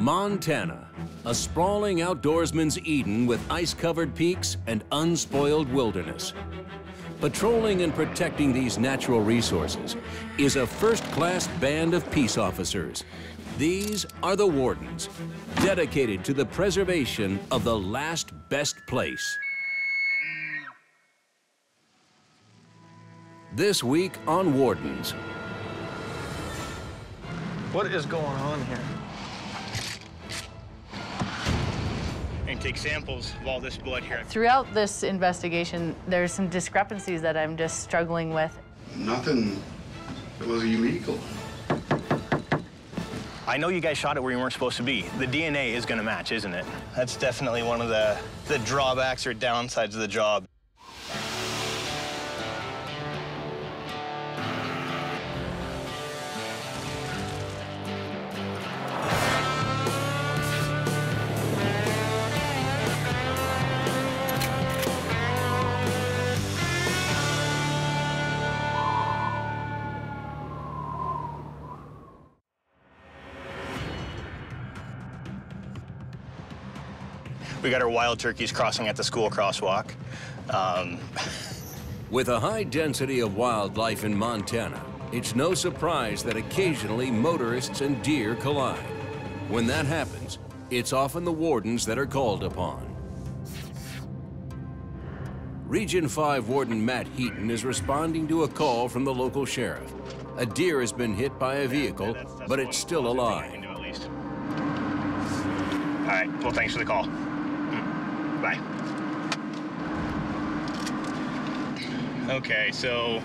Montana, a sprawling outdoorsman's Eden with ice-covered peaks and unspoiled wilderness. Patrolling and protecting these natural resources is a first-class band of peace officers. These are the Wardens, dedicated to the preservation of the last best place. This week on Wardens. What is going on here? And take samples of all this blood here. Throughout this investigation, there's some discrepancies that I'm just struggling with. Nothing that was illegal. I know you guys shot it where you weren't supposed to be. The DNA is going to match, isn't it? That's definitely one of the drawbacks or downsides of the job. We got our wild turkeys crossing at the school crosswalk. With a high density of wildlife in Montana, it's no surprise that occasionally motorists and deer collide. When that happens, it's often the Wardens that are called upon. Region 5 Warden Matt Heaton is responding to a call from the local sheriff. A deer has been hit by a vehicle, but it's still alive. All right, well, thanks for the call. Bye. Okay, so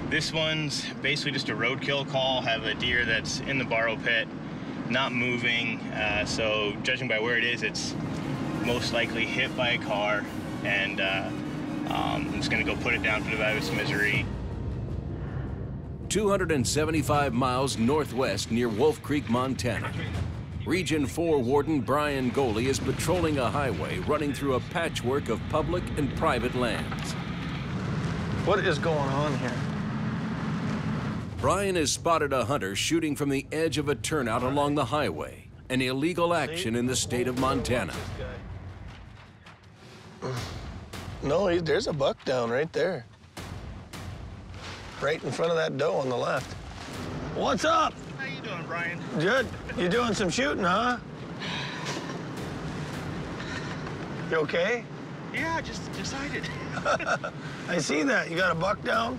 this one's basically just a roadkill call. Have a deer that's in the borrow pit, not moving. So judging by where it is, it's most likely hit by a car, and I'm just gonna go put it down for the value of its misery. 275 miles northwest near Wolf Creek, Montana. Region 4 Warden Brian Goley is patrolling a highway running through a patchwork of public and private lands. What is going on here? Brian has spotted a hunter shooting from the edge of a turnout along the highway, an illegal action in the state of Montana. No, there's a buck down right there. Right in front of that doe on the left. What's up? How you doing, Brian? Good. You doing some shooting, huh? You okay? Yeah, just decided. I see that. You got a buck down?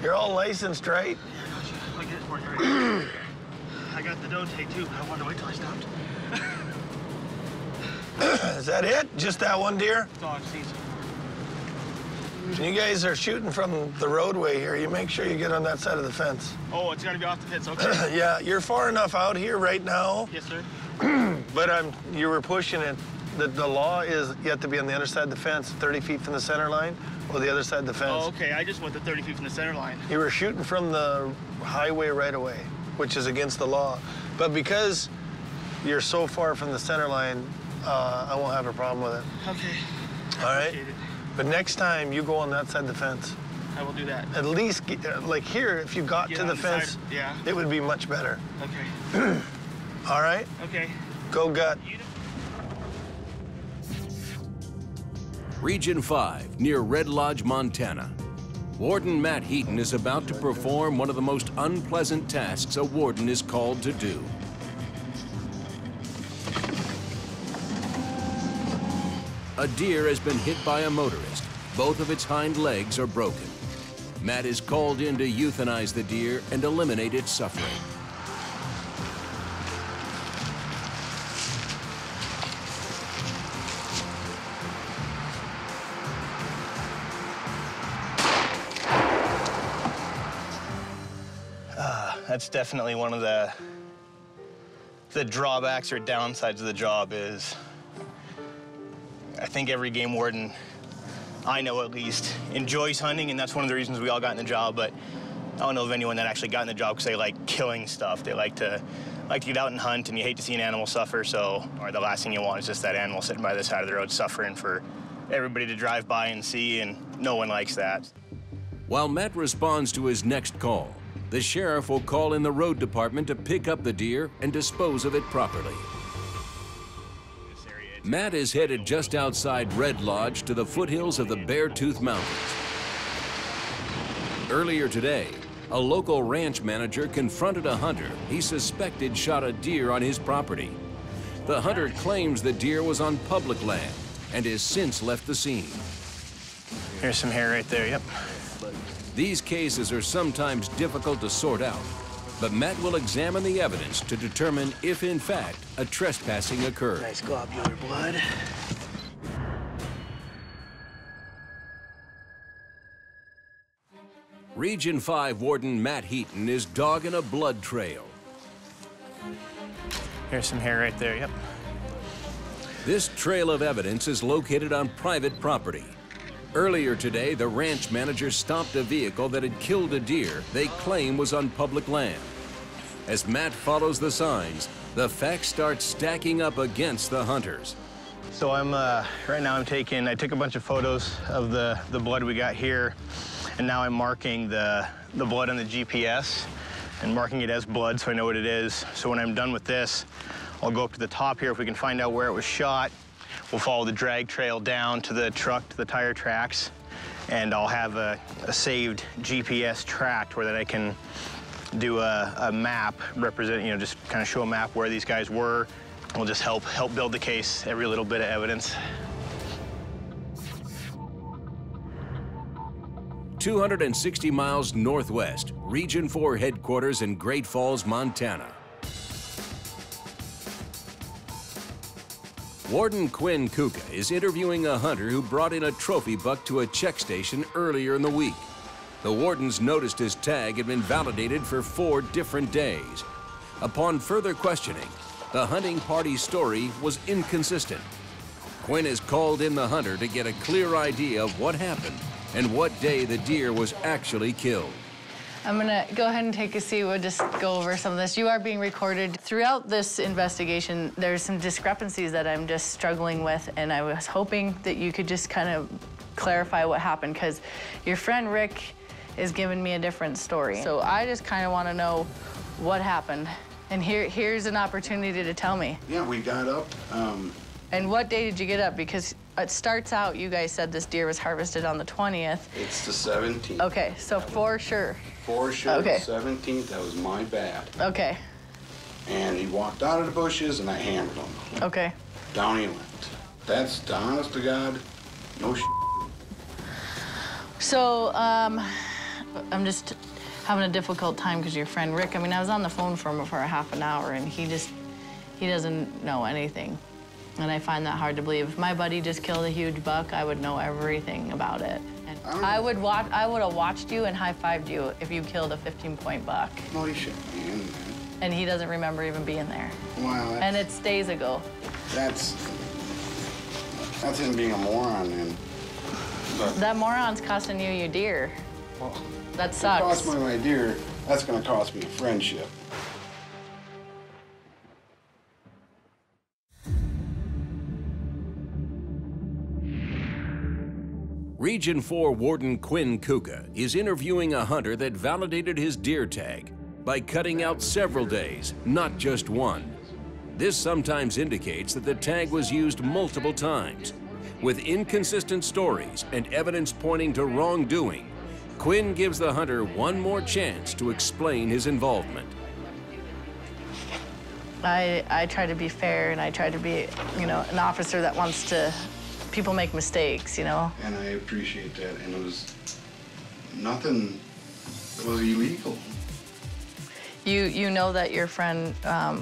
You're all licensed, right? Yeah, I'll get it for you right I got the doe tag, too. I wanted to wait till I stopped. Is that it? Just that one deer? Dog season. You guys are shooting from the roadway here. You make sure you get on that side of the fence. Oh, it's got to be off the fence, okay. Yeah, you're far enough out here right now. Yes, sir. But you were pushing it. The law is you have to be on the other side of the fence, 30 feet from the center line, or the other side of the fence. Oh, okay. I just went the 30 feet from the center line. You were shooting from the highway right away, which is against the law. But because you're so far from the center line, I won't have a problem with it. Okay. All right? Appreciate it. But next time, you go on that side of the fence. I will do that. At least, like here, if you got to the fence, yeah, it would be much better. Okay. All right? Okay. Go gut. Region 5, near Red Lodge, Montana. Warden Matt Heaton is about to perform one of the most unpleasant tasks a warden is called to do. A deer has been hit by a motorist. Both of its hind legs are broken. Matt is called in to euthanize the deer and eliminate its suffering. That's definitely one of the drawbacks or downsides of the job is I think every game warden, I know at least, enjoys hunting, and that's one of the reasons we all got in the job, but I don't know of anyone that actually got in the job because they like killing stuff. They like to get out and hunt, and you hate to see an animal suffer, or the last thing you want is just that animal sitting by the side of the road suffering for everybody to drive by and see, and no one likes that. While Matt responds to his next call, the sheriff will call in the road department to pick up the deer and dispose of it properly. Matt is headed just outside Red Lodge to the foothills of the Beartooth Mountains. Earlier today, a local ranch manager confronted a hunter he suspected shot a deer on his property. The hunter claims the deer was on public land and has since left the scene. Here's some hair right there, yep. These cases are sometimes difficult to sort out, but Matt will examine the evidence to determine if, in fact, a trespassing occurred. Nice globular blood. Region 5 Warden Matt Heaton is dogging a blood trail. Here's some hair right there, yep. This trail of evidence is located on private property. Earlier today, the ranch manager stopped a vehicle that had killed a deer they claim was on public land. As Matt follows the signs, the facts start stacking up against the hunters. So right now I took a bunch of photos of the blood we got here, and now I'm marking the blood on the GPS and marking it as blood so I know what it is. So when I'm done with this, I'll go up to the top here if we can find out where it was shot. We'll follow the drag trail down to the truck, to the tire tracks, and I'll have a saved GPS track where that I can do a map, represent, just kind of show a map where these guys were. We'll just help build the case, every little bit of evidence. 260 miles northwest, Region 4 headquarters in Great Falls, Montana. Warden Quinn Kuka is interviewing a hunter who brought in a trophy buck to a check station earlier in the week. The wardens noticed his tag had been validated for 4 different days. Upon further questioning, the hunting party's story was inconsistent. Quinn has called in the hunter to get a clear idea of what happened and what day the deer was actually killed. I'm gonna go ahead and take a seat. We'll just go over some of this. You are being recorded. Throughout this investigation, there's some discrepancies that I'm just struggling with, and I was hoping that you could just kind of clarify what happened, because your friend Rick is giving me a different story. So I just kind of want to know what happened. And here's an opportunity to tell me. Yeah, we got up. And what day did you get up? Because it starts out, you guys said this deer was harvested on the 20th. It's the 17th. Okay, so for sure. For sure, Okay. the 17th, that was my bad. Okay, And he walked out of the bushes and I hammered him. okay. Down he went. That's the honest to God, no sh**. So, I'm just having a difficult time because your friend Rick, I mean, I was on the phone for him for a half an hour and he doesn't know anything. And I find that hard to believe. If my buddy just killed a huge buck, I would know everything about it. And I would have watched you and high-fived you if you killed a 15-point buck. No, he shouldn't be in there. And he doesn't remember even being there. Wow, And it's days ago. that's him being a moron then. But That moron's costing you your deer. well, That it sucks. cost me my deer, that's gonna cost me a friendship. Region 4 Warden Quinn Kuka is interviewing a hunter that validated his deer tag by cutting out several days, not just one. This sometimes indicates that the tag was used multiple times. With inconsistent stories and evidence pointing to wrongdoing, Quinn gives the hunter one more chance to explain his involvement. I try to be fair and I try to be, an officer that wants to, people make mistakes, And I appreciate that, and it was nothing that was illegal. You know that your friend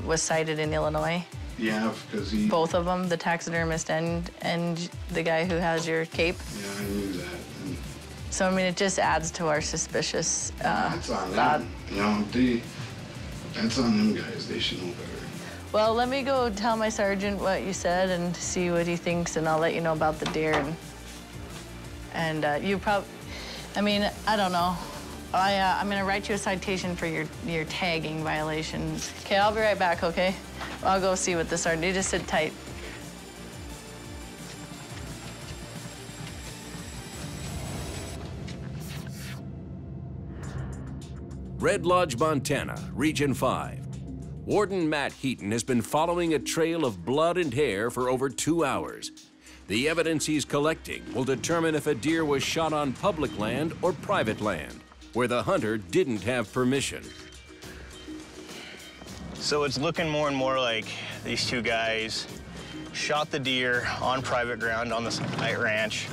was cited in Illinois? Yeah, because he... Both of them, the taxidermist and the guy who has your cape? Yeah, I knew that. And So, I mean, it just adds to our suspicious that's on thought. them. That's on them guys. They should know better. Well, let me go tell my sergeant what you said and see what he thinks, and I'll let you know about the deer. And you probably, I mean, I don't know. I'm gonna write you a citation for your tagging violations. Okay, I'll be right back, okay? I'll go see what the sergeant, you just sit tight. Red Lodge, Montana, Region 5. Warden Matt Heaton has been following a trail of blood and hair for over 2 hours. The evidence he's collecting will determine if a deer was shot on public land or private land, where the hunter didn't have permission. So it's looking more and more like these two guys shot the deer on private ground on the Night Ranch.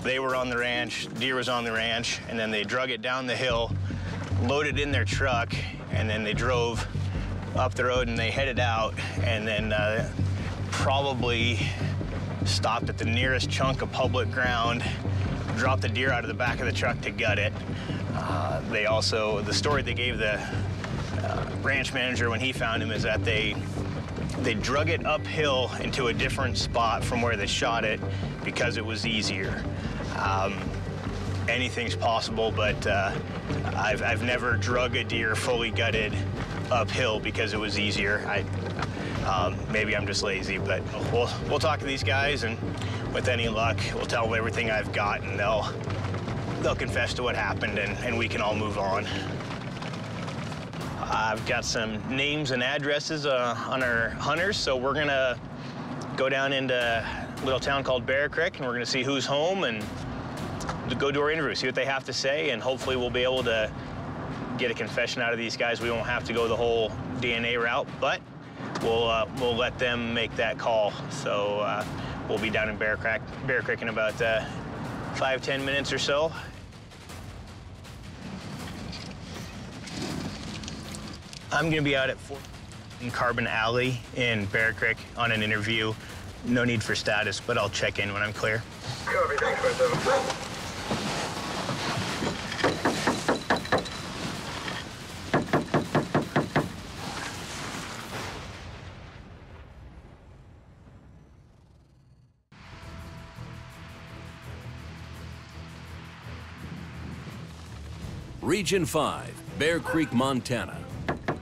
They were on the ranch, deer was on the ranch, and then they drug it down the hill, loaded in their truck, and then they drove up the road and they headed out, and then probably stopped at the nearest chunk of public ground, dropped the deer out of the back of the truck to gut it. They also, the story they gave the ranch manager when he found him is that they drug it uphill into a different spot from where they shot it because it was easier. Anything's possible, but I've never drug a deer fully gutted uphill because it was easier. Maybe I'm just lazy, but we'll talk to these guys, and with any luck, we'll tell them everything I've got, and they'll confess to what happened, and we can all move on. I've got some names and addresses on our hunters, so we're gonna go down into a little town called Bear Creek, and we're gonna see who's home and go do our interview, see what they have to say, and hopefully we'll be able to get a confession out of these guys. We won't have to go the whole DNA route, but we'll let them make that call. So we'll be down in Bear Creek in about 5-10 minutes or so. I'm gonna be out at Carbon Alley in Bear Creek on an interview. No need for status, but I'll check in when I'm clear. Copy, thanks, 5-7. Region 5, Bear Creek, Montana.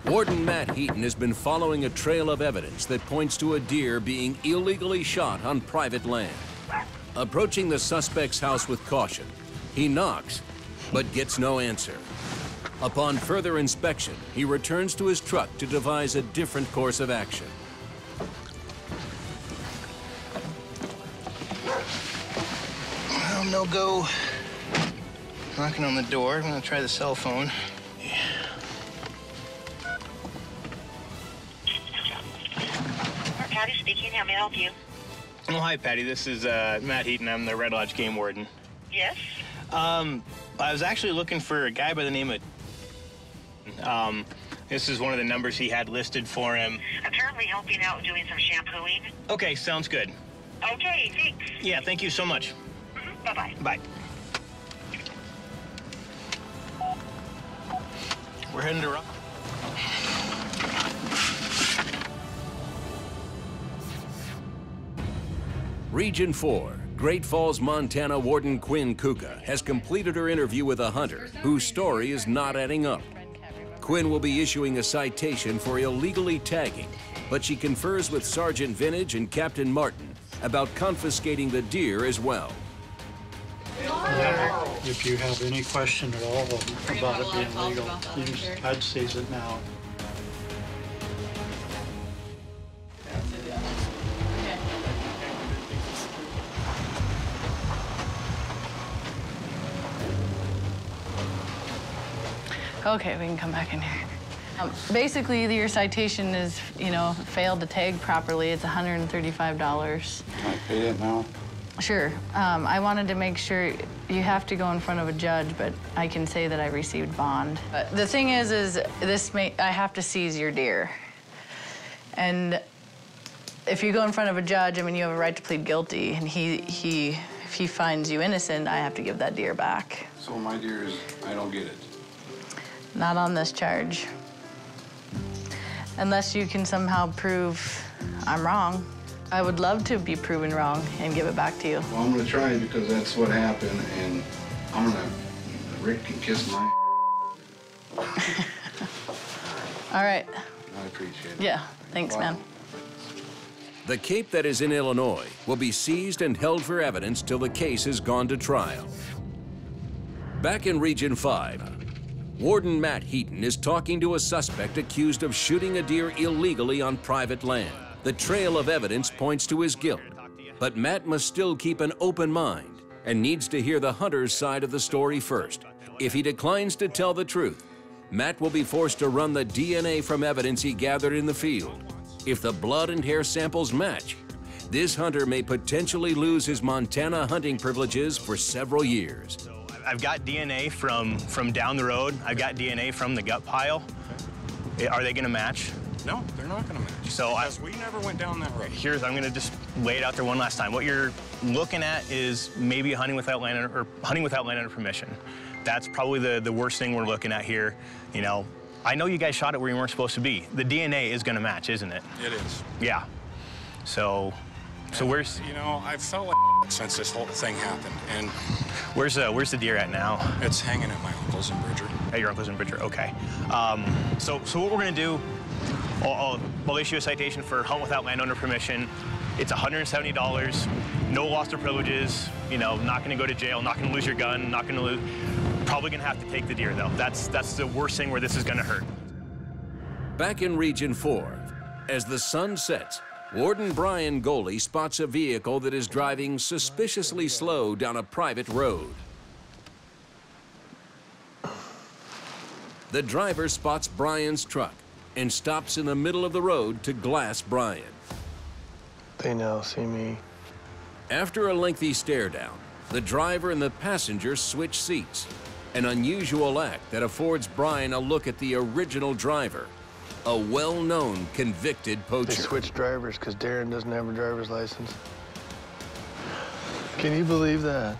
Warden Matt Heaton has been following a trail of evidence that points to a deer being illegally shot on private land. Approaching the suspect's house with caution, he knocks, but gets no answer. Upon further inspection, he returns to his truck to devise a different course of action. Well, no go knocking on the door. I'm gonna try the cell phone. Patty speaking. How may I help you? Oh, hi, Patty. This is Matt Heaton. I'm the Red Lodge Game Warden. Yes? I was actually looking for a guy by the name of... this is one of the numbers he had listed for him. I'm currently helping out doing some shampooing. Okay, sounds good. Okay, thanks. Yeah, thank you so much. Bye-bye. Bye. We're heading to Rock. Region 4, Great Falls, Montana Warden Quinn Kuka has completed her interview with a hunter whose story is not adding up. Quinn will be issuing a citation for illegally tagging, but she confers with Sergeant Vintage and Captain Martin about confiscating the deer as well. If you have any question at all about it being legal, I'd seize it now. Okay, we can come back in here. Basically, your citation is, failed to tag properly. It's $135. Can I pay that now? Sure. I wanted to make sure you have to go in front of a judge, but I can say that I received bond. But the thing is I have to seize your deer. And if you go in front of a judge, you have a right to plead guilty, and if he finds you innocent, I have to give that deer back. So my deer is, I don't get it. Not on this charge. Unless you can somehow prove I'm wrong. I would love to be proven wrong and give it back to you. Well, I'm gonna try because that's what happened, and Rick can kiss my All right. I appreciate it. Yeah, thanks, man. The Cape that is in Illinois will be seized and held for evidence till the case has gone to trial. Back in Region 5, Warden Matt Heaton is talking to a suspect accused of shooting a deer illegally on private land. The trail of evidence points to his guilt, but Matt must still keep an open mind and needs to hear the hunter's side of the story first. If he declines to tell the truth, Matt will be forced to run the DNA from evidence he gathered in the field. If the blood and hair samples match, this hunter may potentially lose his Montana hunting privileges for several years. I've got DNA from down the road. I've got DNA from the gut pile. Are they gonna match? No, they're not gonna match. So because we never went down that road. I'm gonna just lay it out there one last time. What you're looking at is maybe hunting without landowner permission. That's probably the worst thing we're looking at here. You know, I know you guys shot it where you weren't supposed to be. The DNA is gonna match, isn't it? It is. Yeah. So where's... You know, I've felt like since this whole thing happened, and... Where's the deer at now? It's hanging at my uncle's in Bridger. At your uncle's in Bridger, okay. So what we're gonna do, I'll issue a citation for hunt without landowner permission. It's $170, no loss of privileges, you know, not gonna go to jail, not gonna lose your gun, not gonna lose... Probably gonna have to take the deer though. That's the worst thing where this is gonna hurt. Back in Region 4, as the sun sets, Warden Brian Goley spots a vehicle that is driving suspiciously slow down a private road. The driver spots Brian's truck and stops in the middle of the road to glass Brian. They now see me. After a lengthy stare down, the driver and the passenger switch seats, an unusual act that affords Brian a look at the original driver, a well-known convicted poacher. They switched drivers because Darren doesn't have a driver's license. Can you believe that?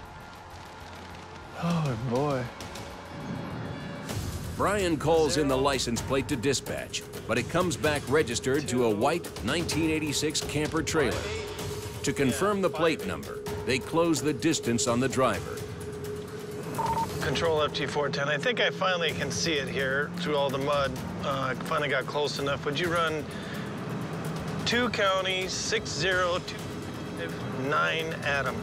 Oh, boy. Brian calls in the license plate to dispatch, but it comes back registered to a white 1986 camper trailer. To confirm the plate number, they close the distance on the driver. Control FT410. I think I finally can see it here through all the mud. I finally got close enough. Would you run 2 County 60259 Adam?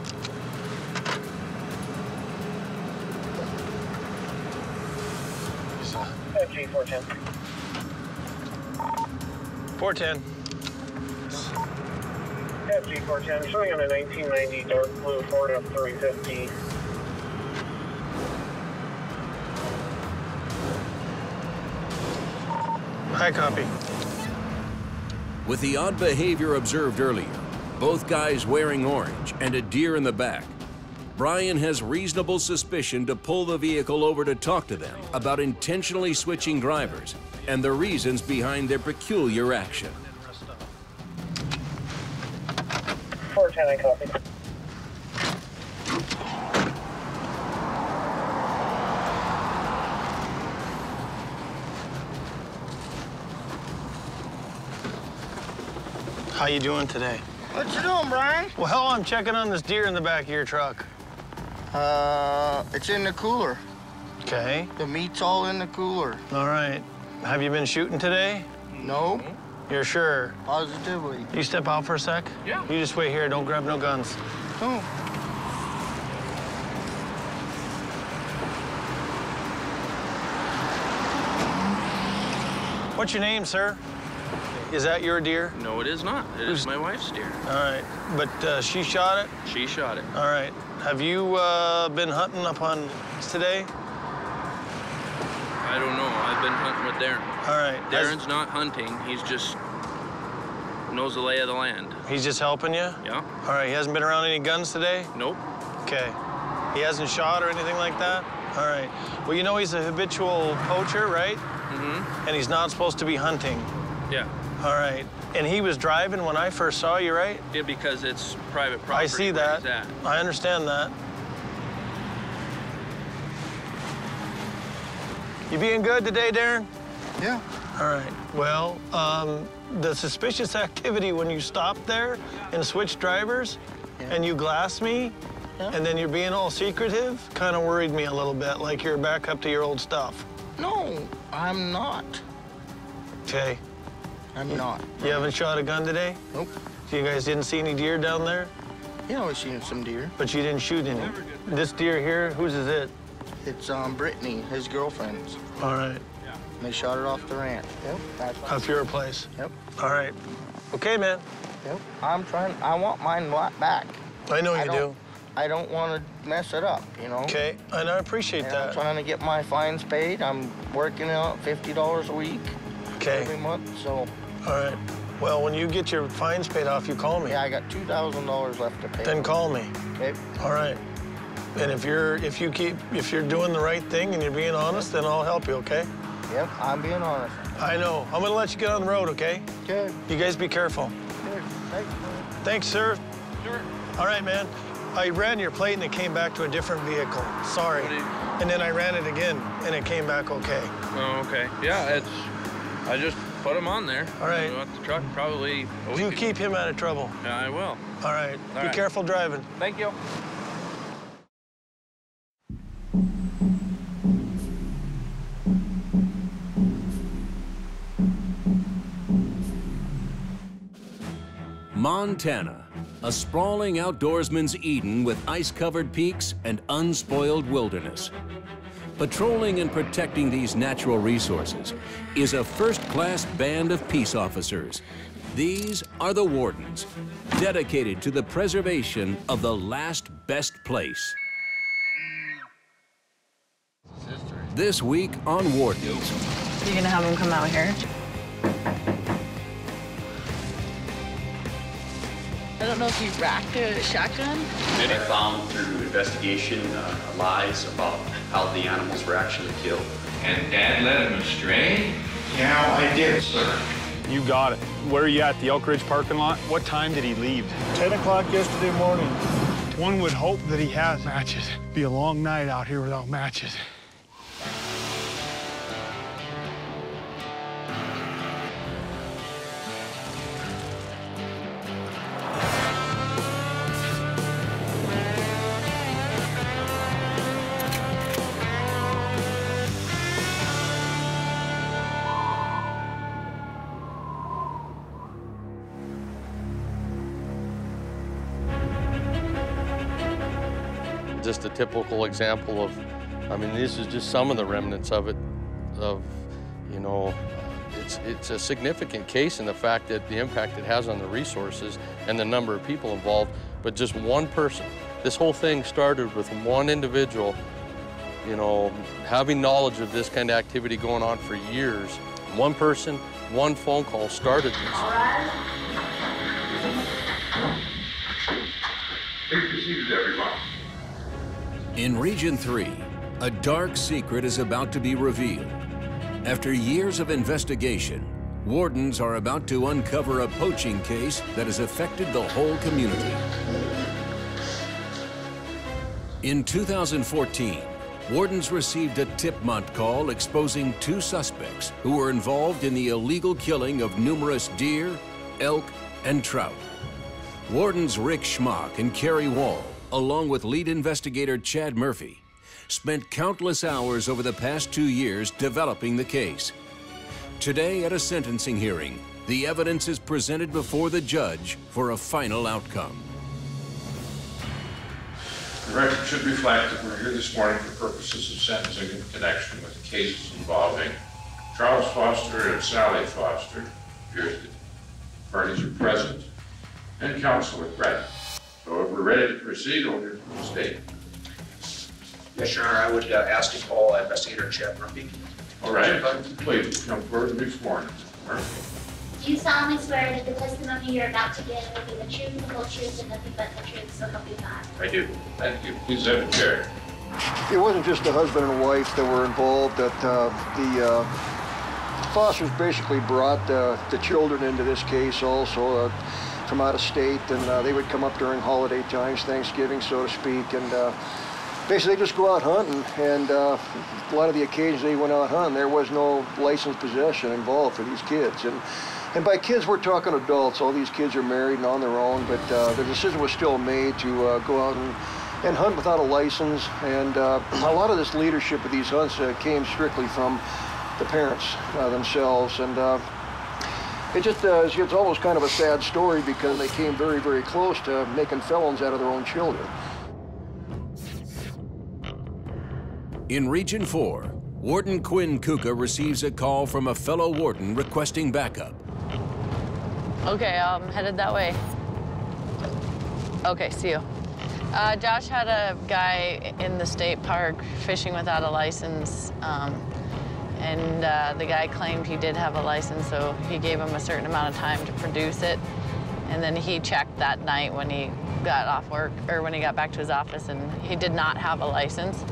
FG410. 410. FG410, showing on a 1990 dark blue Ford F350. High copy. With the odd behavior observed earlier, both guys wearing orange and a deer in the back, Brian has reasonable suspicion to pull the vehicle over to talk to them about intentionally switching drivers and the reasons behind their peculiar action. 410, I copy. How you doing today? What you doing, Brian? Well, I'm checking on this deer in the back of your truck. It's in the cooler. Okay. The meat's all in the cooler. All right. Have you been shooting today? No. You're sure? Positively. You step out for a sec? Yeah. You just wait here. Don't grab no guns. No. What's your name, sir? Is that your deer? No, it is not. It is my wife's deer. All right. But she shot it? She shot it. All right. Have you been hunting up on today? I don't know. I've been hunting with Darren. All right. Darren's not hunting. He's just knows the lay of the land. He's just helping you? Yeah. All right. He hasn't been around any guns today? Nope. Okay. He hasn't shot or anything like that? All right. Well, you know he's a habitual poacher, right? Mm-hmm. And he's not supposed to be hunting. Yeah. All right. And he was driving when I first saw you, right? Yeah, because it's private property. I see that. I understand that. You being good today, Darren? Yeah. All right. Well, the suspicious activity when you stopped there and switched drivers and you glassed me and then you're being all secretive kind of worried me a little bit, like you're back up to your old stuff. No, I'm not. Okay. I'm not. You haven't shot a gun today? Nope. So you guys didn't see any deer down there? Yeah, I've seen some deer. But you didn't shoot any? This deer here, whose is it? It's Brittany, his girlfriend's. All right. They shot it off the ranch. Yep. That's Off your place? Yep. All right. Okay, man. Yep. I want mine back. I know you do. I don't want to mess it up, you know? Okay, and I appreciate And that. I'm trying to get my fines paid. I'm working out $50 a week every month, so. All right. Well, when you get your fines paid off, you call me. Yeah, I got $2,000 left to pay. Then call me. Okay. All right. And if you're doing the right thing and you're being honest, then I'll help you, okay? Yep, I'm being honest. I know. I'm gonna let you get on the road, okay? Good. You guys be careful. Good. Thanks. Thanks, sir. Sure. All right, man. I ran your plate and it came back to a different vehicle. Sorry. And then I ran it again and it came back okay. Oh, okay. Yeah, I just put him on there. All right. At the truck probably. You keep him out of trouble. Yeah, I will. All right. All Be right. careful driving. Thank you. Montana, a sprawling outdoorsman's Eden with ice-covered peaks and unspoiled wilderness. Patrolling and protecting these natural resources is a first-class band of peace officers. These are the Wardens, dedicated to the preservation of the last best place. This week on Wardens. You gonna have him come out here? I don't know if you racked a shotgun. I found through investigation lies about how the animals were actually killed. And Dad led him astray? Yeah, I did, sir. You got it. Where are you at, the Elk Ridge parking lot? What time did he leave? 10 o'clock yesterday morning. One would hope that he has matches. Be a long night out here without matches. Just a typical example of, I mean, this is just some of the remnants of it, you know, it's a significant case in the fact that the impact it has on the resources and the number of people involved, but just one person. This whole thing started with one individual, you know, having knowledge of this kind of activity going on for years. One person, one phone call started this. Please be seated, everyone. In Region 3, a dark secret is about to be revealed. After years of investigation, wardens are about to uncover a poaching case that has affected the whole community. In 2014, wardens received a tip-mont call exposing 2 suspects who were involved in the illegal killing of numerous deer, elk, and trout. Wardens Rick Schmock and Kerry Wall, along with lead investigator Chad Murphy, spent countless hours over the past 2 years developing the case. Today, at a sentencing hearing, the evidence is presented before the judge for a final outcome. The record should reflect that we're here this morning for purposes of sentencing in connection with the cases involving Charles Foster and Sally Foster. It appears that parties are present and counsel is present. So if we're ready to proceed, we'll hear from the state. Yes, Your Honor, I would ask to call Investigator Chad Murphy. All right, please come forward and be sworn. Murphy. Do you solemnly swear that the testimony you're about to give will be the truth, the whole truth, and nothing but the truth, so help you God? I do. Thank you. Please have a chair. It wasn't just the husband and wife that were involved. That the Fosters basically brought the children into this case also from out of state, and they would come up during holiday times, Thanksgiving, so to speak, and basically they just go out hunting, and a lot of the occasions they went out hunting, there was no licensed possession involved for these kids. And by kids, we're talking adults. All these kids are married and on their own, but the decision was still made to go out and hunt without a license. And a lot of this leadership of these hunts came strictly from the parents themselves. And it's almost kind of a sad story because they came very, very close to making felons out of their own children. In Region 4, Warden Quinn Kuka receives a call from a fellow warden requesting backup. Okay, I'm headed that way. Okay, see you. Josh had a guy in the state park fishing without a license, and the guy claimed he did have a license, so he gave him a certain amount of time to produce it. And then he checked that night when he got off work, or when he got back to his office, and he did not have a license.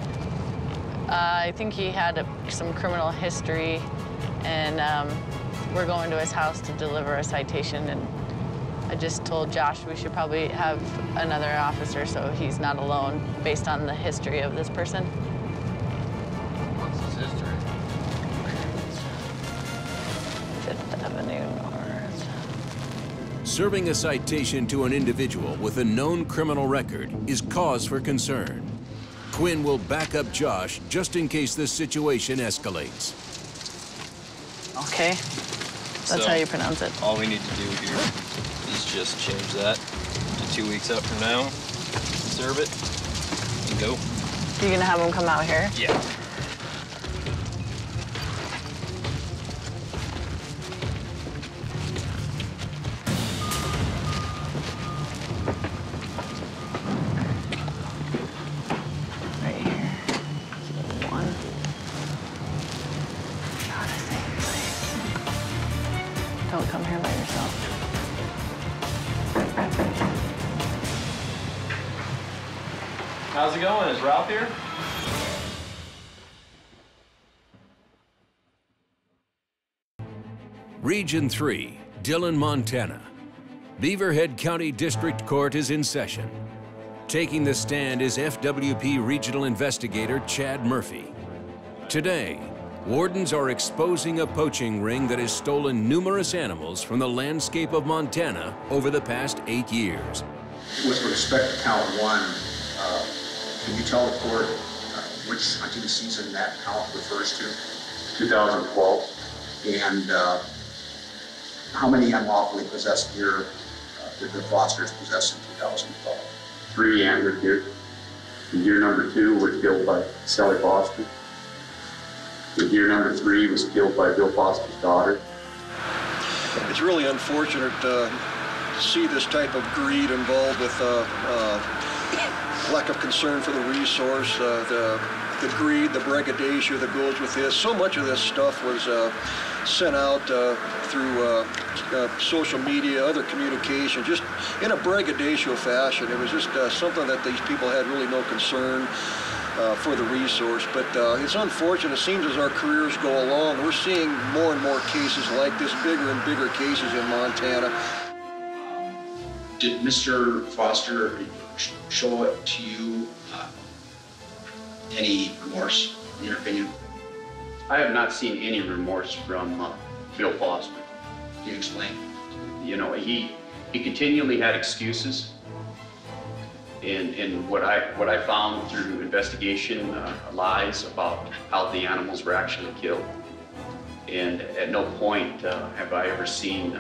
I think he had some criminal history, and we're going to his house to deliver a citation, and I just told Josh we should probably have another officer so he's not alone based on the history of this person. What's his history? 5th Avenue North. Serving a citation to an individual with a known criminal record is cause for concern. Quinn will back up Josh just in case this situation escalates. Okay, that's how you pronounce it. All we need to do here is just change that to 2 weeks up from now, serve it, and go. You're gonna have him come out here? Yeah. Don't come here by yourself. How's it going? Is Ralph here? Region 3, Dillon, Montana. Beaverhead County District Court is in session. Taking the stand is FWP Regional Investigator Chad Murphy. Today, wardens are exposing a poaching ring that has stolen numerous animals from the landscape of Montana over the past 8 years. With respect to count 1, can you tell the court which hunting season that count refers to? 2012. And how many unlawfully possessed deer did the Fosters possess in 2012? 3 antlered deer. And deer number 2 was killed by Sally Foster. The deer number 3 was killed by Bill Foster's daughter. It's really unfortunate to see this type of greed involved with lack of concern for the resource, the greed, the braggadocio that goes with this. So much of this stuff was sent out through social media, other communication, just in a braggadocio fashion. It was just something that these people had really no concern for the resource, but it's unfortunate. It seems as our careers go along, we're seeing more and more cases like this, bigger and bigger cases in Montana. Did Mr. Foster show it to you any remorse, in your opinion? I have not seen any remorse from Bill Foster. Can you explain? You know, he continually had excuses. And what I found through investigation, lies about how the animals were actually killed. And at no point have I ever seen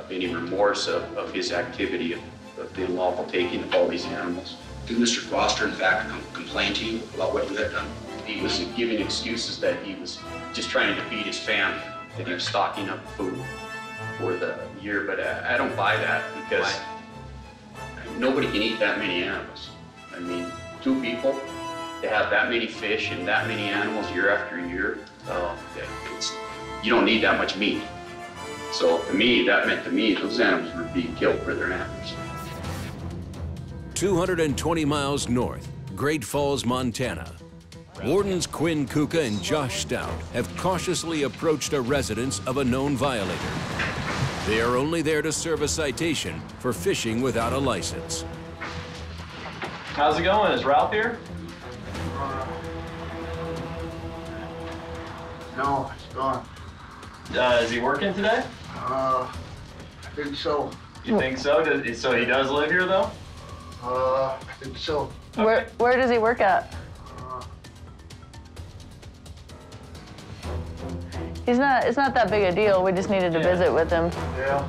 any remorse of his activity of the unlawful taking of all these animals. Did Mr. Foster, in fact, complain to you about what you had done? He was giving excuses that he was just trying to feed his family, that he was stocking up food for the year, but I don't buy that because nobody can eat that many animals. I mean, 2 people to have that many fish and that many animals year after year, you don't need that much meat. So to me, that meant to me, those animals were being killed for their antlers. 220 miles north, Great Falls, Montana. Wardens Quinn Kuka and Josh Stout have cautiously approached a residence of a known violator. They are only there to serve a citation for fishing without a license. How's it going? Is Ralph here? No, it's gone. Is he working today? I think so. You think so? So he does live here, though? I think so. Okay. Where does he work at? It's not that big a deal. We just needed to visit with him. Yeah.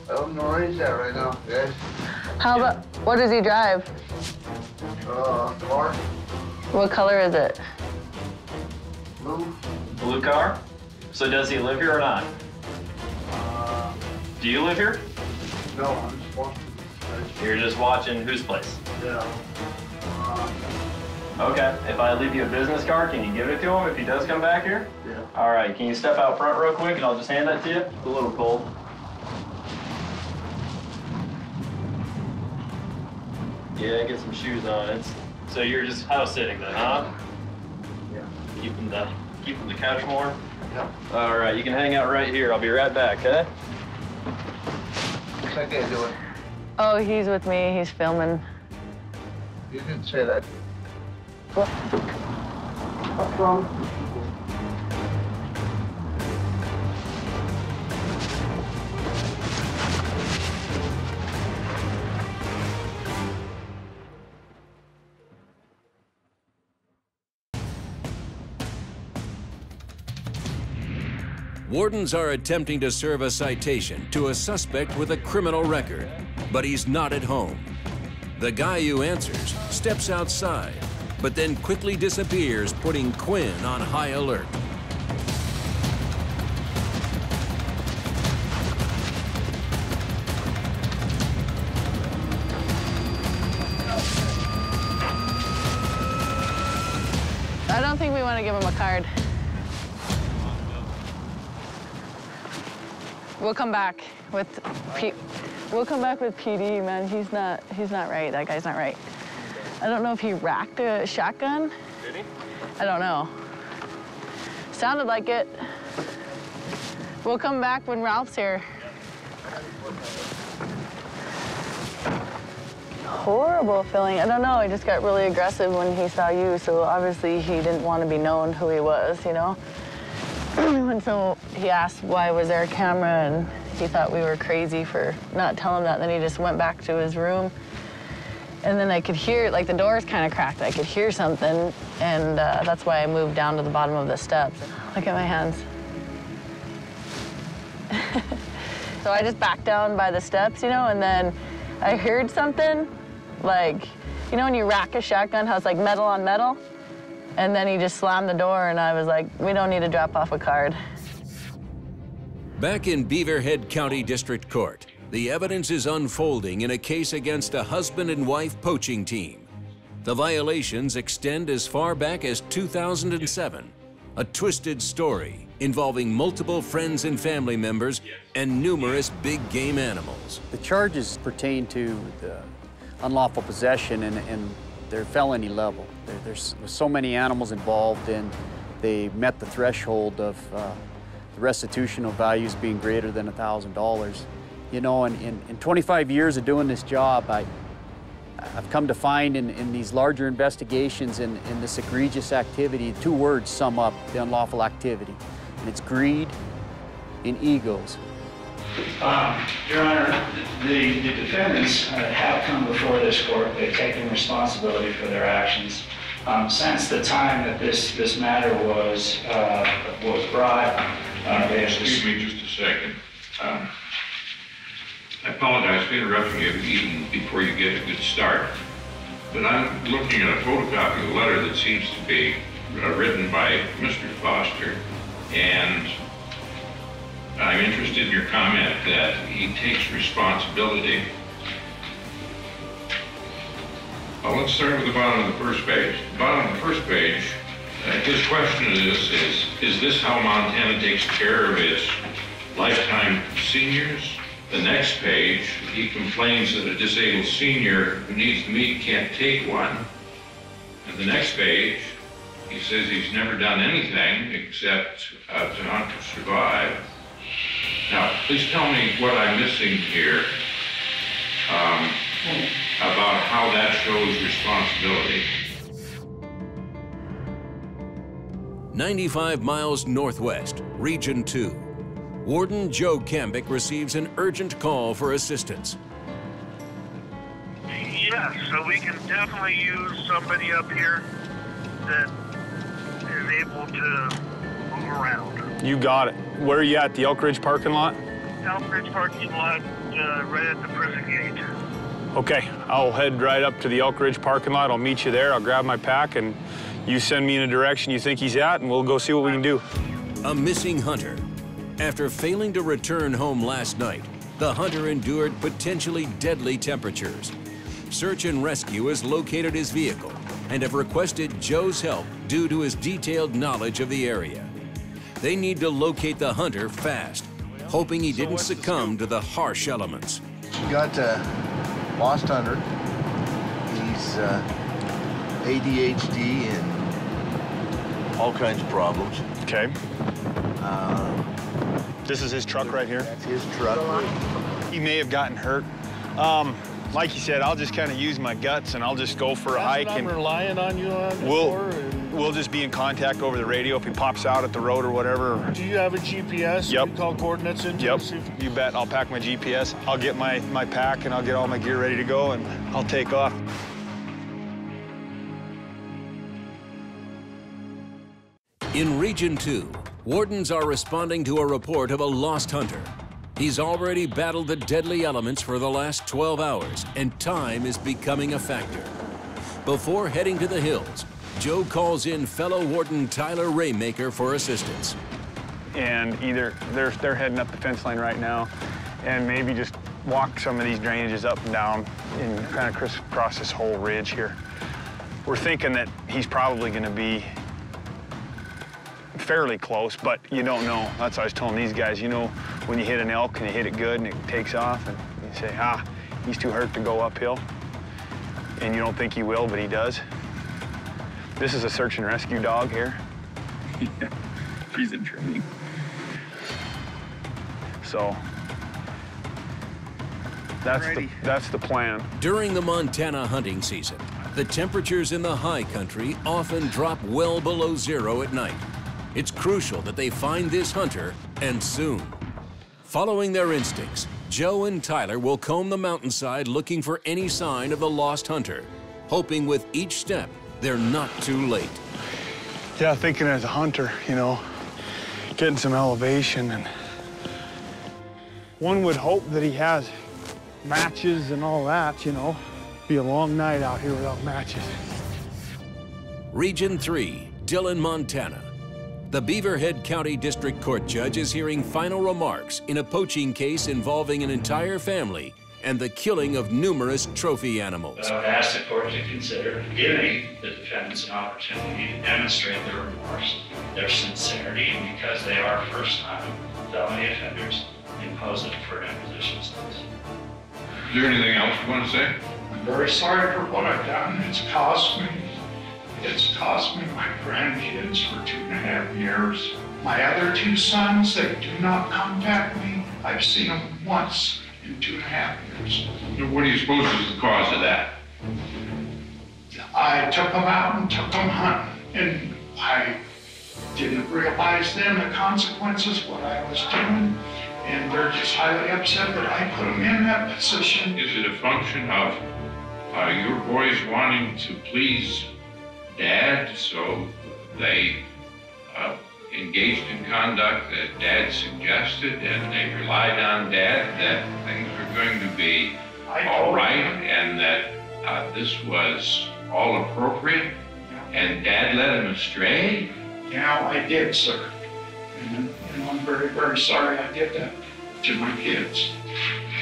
I don't know where he's at right now, guys. How about, what does he drive? Car. What color is it? Blue. Blue car? So does he live here or not? Do you live here? No, I'm just watching. You're just watching whose place? Yeah. Okay, if I leave you a business card, can you give it to him if he does come back here? Yeah. All right, can you step out front real quick and I'll just hand that to you? It's a little cold. Yeah, get some shoes on. So you're just house sitting then, huh? Yeah. Keeping the couch warm? Yeah. All right, you can hang out right here. I'll be right back, okay? What's that guy doing? Oh, he's with me. He's filming. You didn't say that. What's wrong? Wardens are attempting to serve a citation to a suspect with a criminal record, but he's not at home. The guy who answers steps outside, but then quickly disappears, putting Quinn on high alert. I don't think we want to give him a card. We'll come back with PD, man. He's not right. That guy's not right. I don't know if he racked a shotgun. Did he? I don't know. Sounded like it. We'll come back when Ralph's here. Horrible feeling. I don't know. He just got really aggressive when he saw you, so obviously he didn't want to be known who he was, you know? And so he asked why was there a camera, and he thought we were crazy for not telling him that. And then he just went back to his room. And then I could hear, like, the doors kind of cracked. I could hear something, and that's why I moved down to the bottom of the steps. Look at my hands. So I just backed down by the steps, you know, and then I heard something, like, you know when you rack a shotgun, how it's like metal on metal? And then he just slammed the door, and I was like, we don't need to drop off a card. Back in Beaverhead County District Court, the evidence is unfolding in a case against a husband and wife poaching team. The violations extend as far back as 2007, a twisted story involving multiple friends and family members and numerous big game animals. The charges pertain to the unlawful possession and they're felony level. There's so many animals involved, and they met the threshold of the restitutional values being greater than $1,000. You know, in 25 years of doing this job, I've come to find in these larger investigations in this egregious activity, two words sum up the unlawful activity, and it's greed and egos. Your Honor, the defendants have come before this court. They've taken responsibility for their actions. Since the time that this matter was brought, they have... Excuse me just a second. I apologize for interrupting you even before you get a good start, but I'm looking at a photocopy of a letter that seems to be written by Mr. Foster, and I'm interested in your comment that he takes responsibility. Well, let's start with the bottom of the first page. The bottom of the first page, his question is this how Montana takes care of its lifetime seniors? The next page, he complains that a disabled senior who needs the meat can't take one. And the next page, he says he's never done anything except to hunt to survive. Now, please tell me what I'm missing here about how that shows responsibility. 95 miles northwest, Region 2. Warden Joe Cambick receives an urgent call for assistance. Yes, so we can definitely use somebody up here that is able to move around. You got it. Where are you at, the Elk Ridge parking lot? Elk Ridge parking lot, right at the prison gate. Okay, I'll head right up to the Elk Ridge parking lot. I'll meet you there. I'll grab my pack, and you send me in a direction you think he's at, and we'll go see what we can do. A missing hunter. After failing to return home last night, the hunter endured potentially deadly temperatures. Search and Rescue has located his vehicle and have requested Joe's help due to his detailed knowledge of the area. They need to locate the hunter fast, hoping he didn't succumb to the harsh elements. We got a lost hunter. He's ADHD and all kinds of problems. Okay. This is his truck right here? That's his truck. He may have gotten hurt. Like you said, I'll just kind of use my guts and I'll just go for a hike. I'm relying on you on We'll just be in contact over the radio if he pops out at the road or whatever. Do you have a GPS? Yep. You call coordinates into? Yep. You bet. I'll pack my GPS. I'll get my pack and I'll get all my gear ready to go and I'll take off. In Region 2, wardens are responding to a report of a lost hunter. He's already battled the deadly elements for the last 12 hours, and time is becoming a factor. Before heading to the hills, Joe calls in fellow warden Tyler Raymaker for assistance. And either they're heading up the fence line right now, and maybe just walk some of these drainages up and down and kind of crisscross this whole ridge here. We're thinking that he's probably going to be fairly close, but you don't know. That's what I was telling these guys. You know, when you hit an elk and you hit it good and it takes off, and you say, he's too hurt to go uphill. And you don't think he will, but he does. This is a search and rescue dog here. Yeah, she's in training. So that's the plan. During the Montana hunting season, the temperatures in the high country often drop well below zero at night. It's crucial that they find this hunter, and soon. Following their instincts, Joe and Tyler will comb the mountainside looking for any sign of the lost hunter, hoping with each step they're not too late. Yeah, thinking as a hunter, you know, getting some elevation, and one would hope that he has matches and all that, you know. Be a long night out here without matches. Region 3, Dillon, Montana. The Beaverhead County District Court judge is hearing final remarks in a poaching case involving an entire family and the killing of numerous trophy animals. I would ask the court to consider giving the defendants an opportunity to demonstrate their remorse, their sincerity, and because they are first-time felony offenders, impose a deferred imposition sentence. Is there anything else you want to say? I'm very sorry for what I've done. It's cost me my grandkids for 2.5 years. My other 2 sons, they do not contact me. I've seen them once in 2.5 years. What do you suppose is the cause of that? I took them out and took them hunting, and I didn't realize then the consequences, what I was doing, and they're just highly upset that I put them in that position. Is it a function of your boys wanting to please Dad, so they engaged in conduct that Dad suggested, and they relied on Dad that things were going to be all right, and that this was all appropriate, and Dad led him astray? Yeah, I did, sir. And I'm very, very sorry I did that to my kids.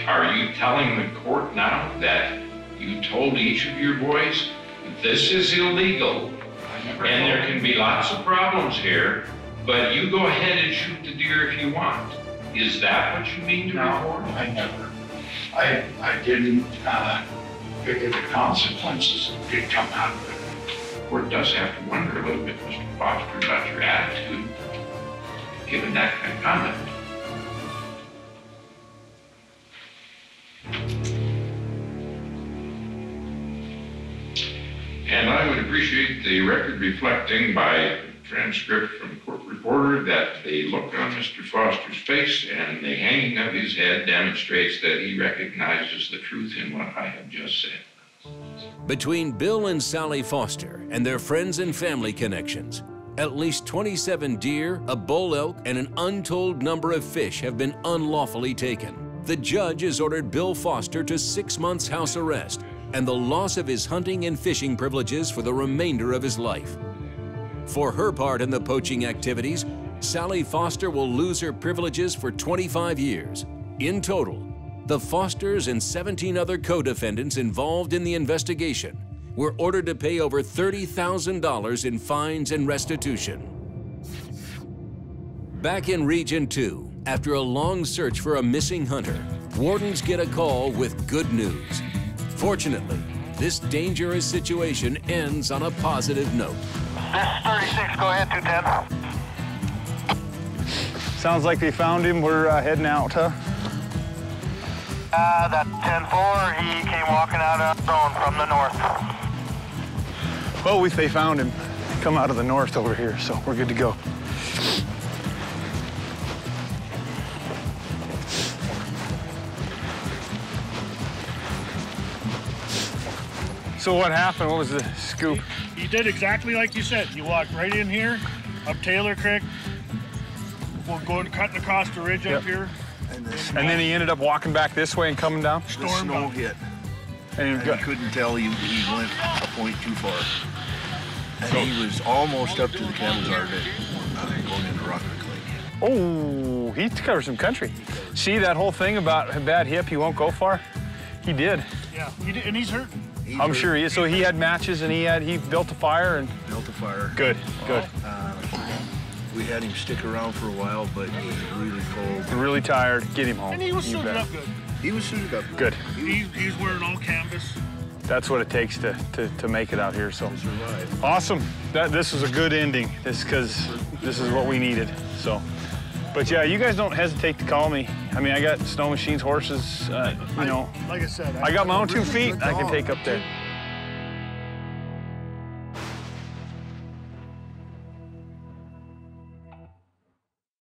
Are you telling the court now that you told each of your boys this is illegal, and there can be lots of problems here, but you go ahead and shoot the deer if you want? Is that what you mean to report? No, I never. I didn't figure the consequences could come out of it. The court does have to wonder a little bit, Mr. Foster, about your attitude, given that kind of conduct. And I would appreciate the record reflecting by transcript from the court reporter that the look on Mr. Foster's face and the hanging of his head demonstrates that he recognizes the truth in what I have just said. Between Bill and Sally Foster and their friends and family connections, at least 27 deer, a bull elk, and an untold number of fish have been unlawfully taken. The judge has ordered Bill Foster to 6 months house arrest and the loss of his hunting and fishing privileges for the remainder of his life. For her part in the poaching activities, Sally Foster will lose her privileges for 25 years. In total, the Fosters and 17 other co-defendants involved in the investigation were ordered to pay over $30,000 in fines and restitution. Back in Region 2, after a long search for a missing hunter, wardens get a call with good news. Fortunately, this dangerous situation ends on a positive note. This is 36, go ahead, 210. Sounds like they found him. We're heading out, huh? That 10-4, he came walking out of zone from the north. Well, if they found him, come out of the north over here, so we're good to go. So what happened? What was the scoop? He did exactly like you said. He walked right in here, up Taylor Creek. We're going cutting across the ridge up here. And then he ended up walking back this way and coming down? Storm the snow hit. And he couldn't tell he went a point too far. And he was almost up to the cattle guard going into Rock Creek. Oh, he covered some country. See that whole thing about a bad hip, he won't go far? He did. Yeah, he did, and he's hurting. I'm sure he is. So he had matches and he built a fire and... Built a fire. Good, good. We had him stick around for a while, but he was really cold. Really tired. Get him home. And he was suited up good. He was suited up good. He's wearing all canvas. That's what it takes to make it out here, so. Awesome. This was a good ending, because this is what we needed, so. But yeah, you guys don't hesitate to call me. I mean, I got snow machines, horses, you know. Like I said. I got my own 2 feet I can take up there.